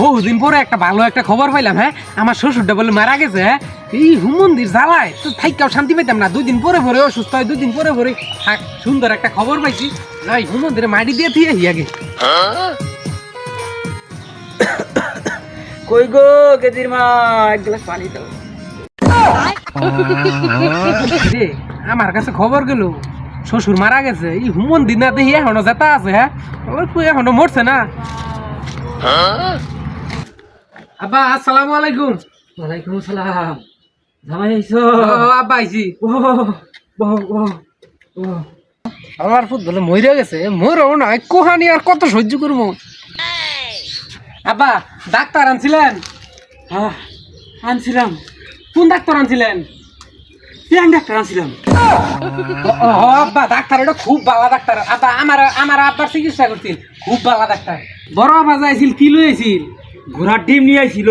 বহুদিন পরে একটা ভালো একটা খবর পাইলাম। হ্যাঁ, আমার শ্বশুরটা বলে মারা গেছে। হ্যাঁ, এই হুমন্দির জ্বালায় তো থাইকাও শান্তি পাইতাম না। 2 দিন পরে পরে অসুস্থ হয়, 2 দিন পরে পরে থাক। সুন্দর একটা খবর পাইছি, না হুমন্দিরে মাটি দিয়ে দিয়ে হিয়াগে। কই গো কেজির মা, এক গ্লাস পানি দাও। রে, আমার কাছে খবর গেল শ্বশুর মারা গেছে। এই হুমন্দির না দেখি এখনো যেতা আছে। হ্যাঁ, এখনো মরছে না। আব্বা আসসালামু আলাইকুম। ওয়ালাইকুম আসসালাম। জামাই আইছো? আব্বা আইছি। ও বহ বহ ও আমার ফুট বলে মরে গেছে, মরও না, কোহানি আর কত সহ্য করবো। আব্বা ডাক্তার আনছিলেন? হ্যাঁ আনছিলাম। কোন ডাক্তার আনছিলেন? ইয়াং ডাক্তার আনছিলাম। আব্বা ডাক্তার এটা খুব ভালো ডাক্তার। আব্বা আমার আব্বার চিকিৎসা করছিল, খুব ভালো ডাক্তার। বড় আব্বা যাইছিল, কি লইছিল? ঘোড়ার ডিম নিয়ে আইছিল।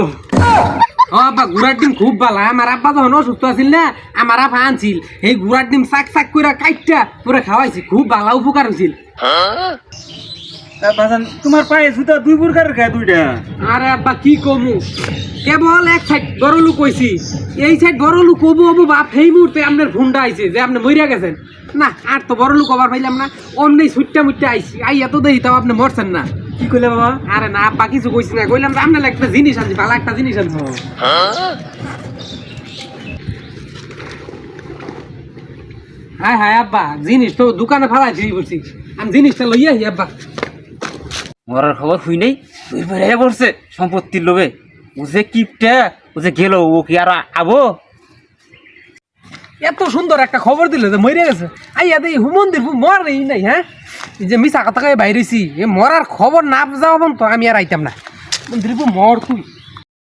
আব্বা ঘোড়ার ডিম খুব ভালো। আমার আব্বা যখন অসুস্থ আছিল না, আমার আব্বা আনছিল এই ঘোড়ার ডিম চাক চাক করে কাইটটা পুরো খাওয়াইছি, খুব ভালো উপকার হয়েছিল। বাজান তোমার পায়ে জুতা 2 প্রকারের খায় 2টা। আরে আব্বা কি কমু, কেবল এক সাইড বড় লোক কইছি, এই সাইড বড় লোক কবু অবু বাপ সেই মুহূর্তে আপনার ফোনটা আইছে যে আপনি মরিয়া গেছেন। না আর তো বড় লোক আবার পাইলাম না, অন্যই ছুটটা মুটটা আইছি, আই এত দেই তাও আপনি মরছেন না। কি কইলে বাবা? আরে না আব্বা কিছু কইছি না, কইলাম যে আপনার একটা জিনিস আনছি, ভালো একটা জিনিস আনছি। হায় হায় আব্বা, জিনিস তো দোকানে ফালাইছি বলছি, আমি জিনিসটা লইয়া আহি আব্বা। মরার খবর হই নাই, তুই বেড়ে পড়ছে সম্পত্তির লোভে। ও যে কিপটা, ও যে গেল, ও কি আর আবো? এত সুন্দর একটা খবর দিল যে মরে গেছে, আইয়া দেই হুমন্দির মরেই নাই। হ্যাঁ, এই যে মিশা কথা বাইরেছি, এ মরার খবর না যাওয়া তো আমি আর আইতাম না। মন্দির মর তুই।